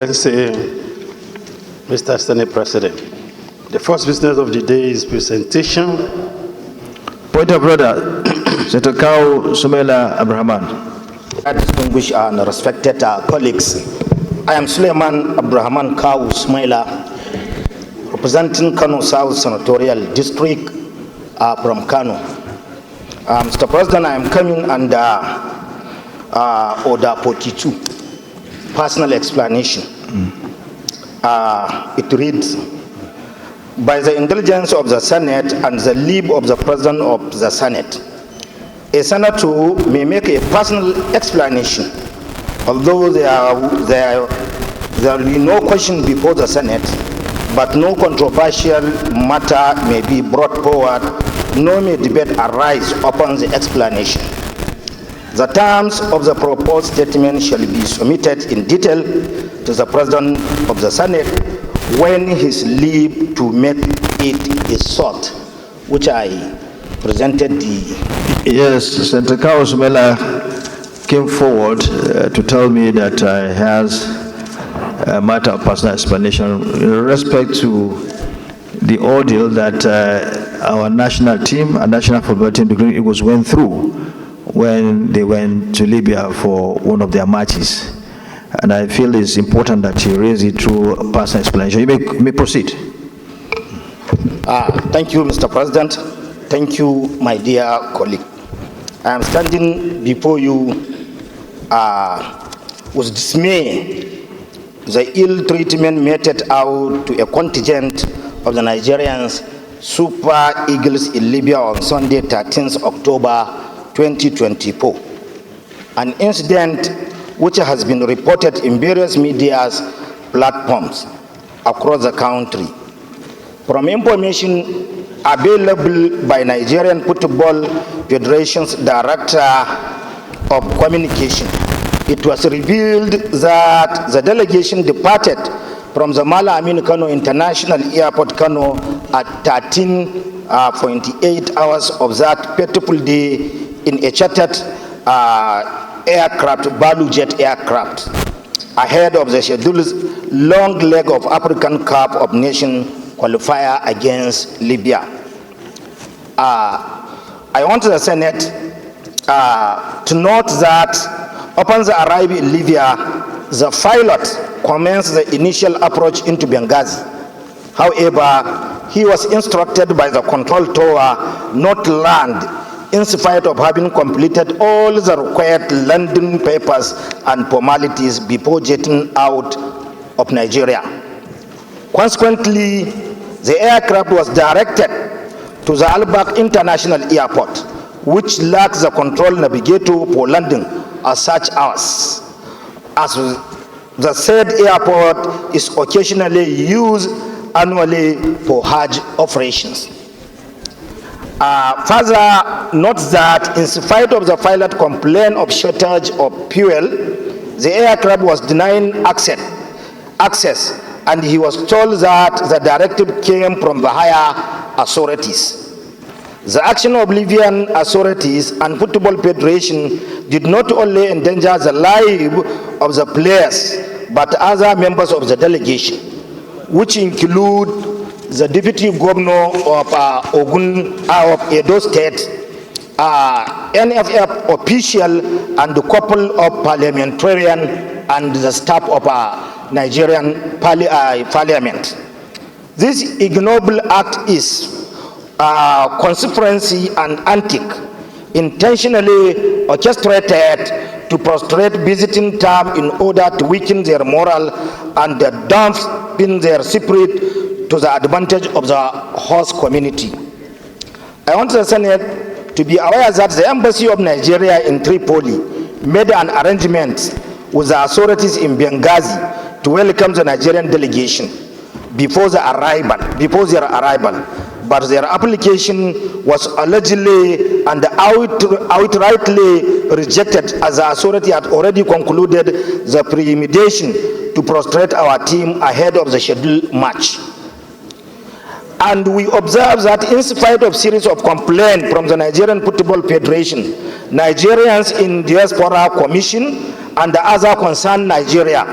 Mr. Senate President, the first business of the day is presentation. Point of order, Senator Kau Sumela Abrahaman. Distinguished and respected colleagues, I am Suleiman Abrahaman Kau Sumela, representing Kano South Senatorial District from Kano. Mr. President, I am coming under Order 42, personal explanation. It reads, by the indulgence of the Senate and the leave of the President of the Senate, a senator may make a personal explanation, although there will be no question before the Senate, but no controversial matter may be brought forward, nor may debate arise upon the explanation. The terms of the proposed statement shall be submitted in detail to the President of the Senate when his leave to make it is sought, which I presented the... Yes, Senator Kau Sumela came forward to tell me that he has a matter of personal explanation in respect to the ordeal that our national team, our national football team, the Green Eagles, went through when they went to Libya for one of their matches. And I feel it's important that you raise it through a personal explanation. You may proceed. Thank you, Mr. President. Thank you, my dear colleague. I am standing before you with dismay the ill treatment meted out to a contingent of the Nigerians Super Eagles in Libya on Sunday, 13th October 2024. An incident which has been reported in various media platforms across the country. From information available by Nigerian Football Federation's Director of Communication, it was revealed that the delegation departed from the Mala Amin Kano International Airport, Kano, at 13.8 hours of that fateful day in a chartered aircraft, Balu Jet aircraft, ahead of the scheduled long leg of African Cup of Nations qualifier against Libya. I want the Senate to note that upon the arrival in Libya, the pilot commenced the initial approach into Benghazi. However, he was instructed by the control tower not to land in spite of having completed all the required landing papers and formalities before jetting out of Nigeria. Consequently, the aircraft was directed to the Al-Bak International Airport, which lacks the control navigator for landing at such hours, as the said airport is occasionally used annually for Hajj operations. Further, note that in spite of the pilot complaint of shortage of fuel, the aircraft was denied access, and he was told that the directive came from the higher authorities. The action of Libyan authorities and Football Federation did not only endanger the life of the players, but other members of the delegation, which include the Deputy Governor of of Edo State, NFF official, and the couple of parliamentarian and the staff of Nigerian Parliament. This ignoble act is conspiracy and antic, intentionally orchestrated to frustrate visiting term in order to weaken their morale and dampen their spirit to the advantage of the host community. I want the Senate to be aware that the Embassy of Nigeria in Tripoli made an arrangement with the authorities in Benghazi to welcome the Nigerian delegation before their arrival, but their application was allegedly and outrightly rejected, as the authority had already concluded the premeditation to frustrate our team ahead of the scheduled match. And we observe that in spite of series of complaints from the Nigerian Football Federation, Nigerians in Diaspora Commission, and the other concerned Nigeria,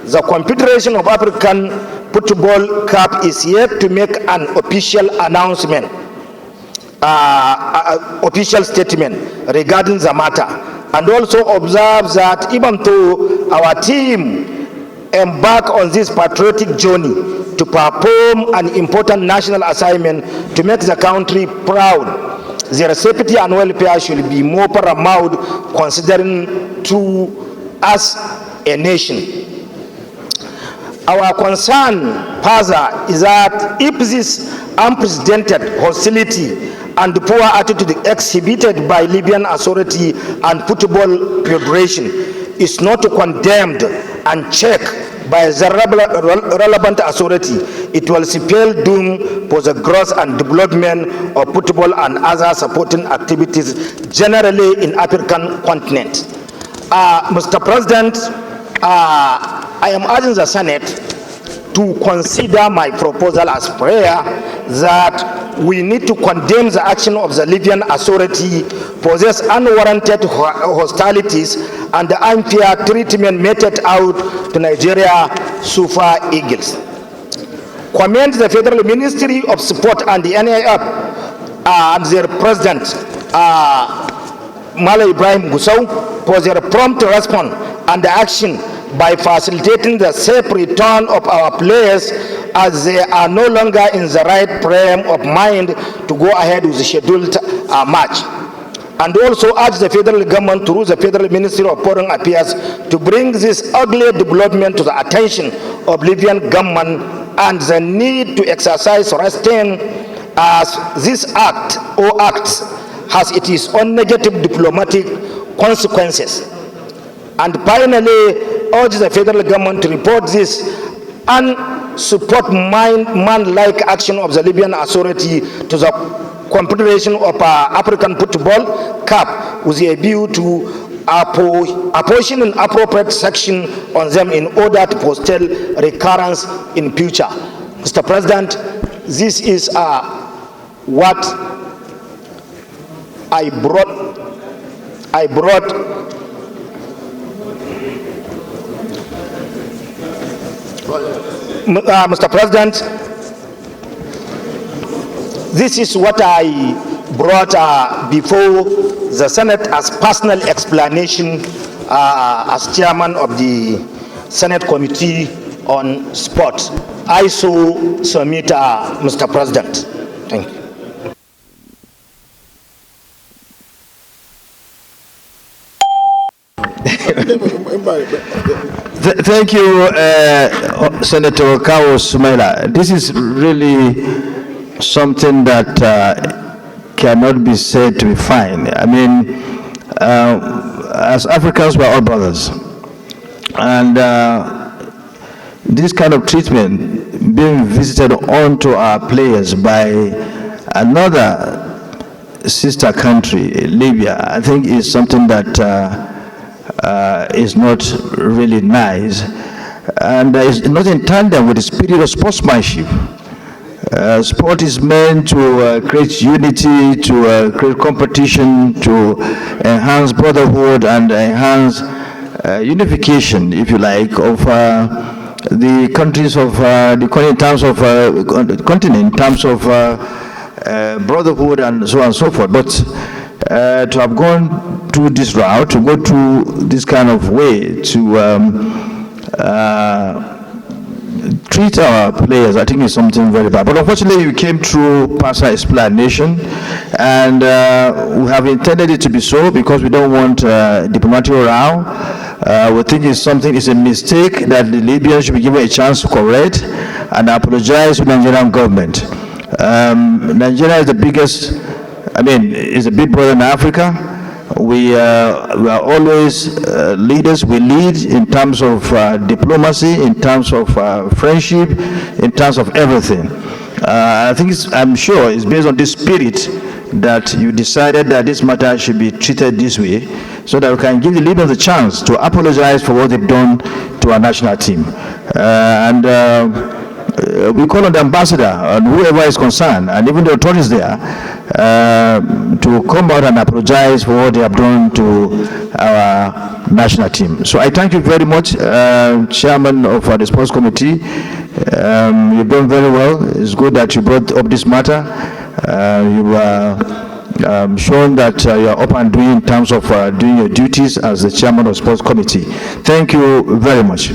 The Confederation of African Football Cup is yet to make an official announcement, official statement regarding the matter, and also observe that even though our team embark on this patriotic journey to perform an important national assignment to make the country proud, their safety and welfare should be more paramount, considering to us a nation. Our concern further is that if this unprecedented hostility and poor attitude exhibited by Libyan authority and football federation is not condemned and checked by the relevant authority, it will spell doom for the growth and development of football and other supporting activities generally in African continent. Mr. President, I am urging the Senate to consider my proposal as prayer that we need to condemn the action of the Libyan authority for this unwarranted hostilities and the unfair treatment meted out to Nigeria Super Eagles. Commend the Federal Ministry of Sport and the NIF and their President Mala Ibrahim Gusau for their prompt response and action by facilitating the safe return of our players as they are no longer in the right frame of mind to go ahead with the scheduled match. And also urge the federal government through the Federal Ministry of Foreign Affairs to bring this ugly development to the attention of Libyan government and the need to exercise restraint as this act or acts has its own negative diplomatic consequences. And finally, urge the federal government to report this and support man-like action of the Libyan authority to the Confederation of African Football Cup with a view to apportioning appropriate section on them in order to forestall recurrence in future. Mr. President, this is what I brought. Mr. President, this is what I brought before the Senate as personal explanation as chairman of the Senate Committee on Sport. I so submit, Mr. President. Thank you. Thank you, Senator Kawo Sumaila. This is really something that cannot be said to be fine. I mean, as Africans, we're all brothers. And this kind of treatment being visited onto our players by another sister country, Libya, I think is something that is not really nice, and is not in tandem with the spirit of sportsmanship. Sport is meant to create unity, to create competition, to enhance brotherhood and enhance unification, if you like, of the countries of the continent in terms of brotherhood and so on and so forth. But to have gone to this route, to go to this kind of way, to treat our players, I think is something very bad. But unfortunately, you came through personal explanation, and we have intended it to be so because we don't want diplomatic row. We think it's a mistake that the Libyans should be given a chance to correct and apologize to the Nigerian government. Nigeria is the biggest, is a big brother in Africa. We are always leaders. We lead in terms of diplomacy, in terms of friendship, in terms of everything. I'm sure it's based on this spirit that you decided that this matter should be treated this way, so that we can give the Libyans a chance to apologize for what they've done to our national team. We call on the ambassador and whoever is concerned, and even the authorities there, to come out and apologize for what they have done to our national team. So I thank you very much, Chairman of the Sports Committee. You've done very well. It's good that you brought up this matter. You've shown that you are up and doing in terms of doing your duties as the Chairman of the Sports Committee. Thank you very much.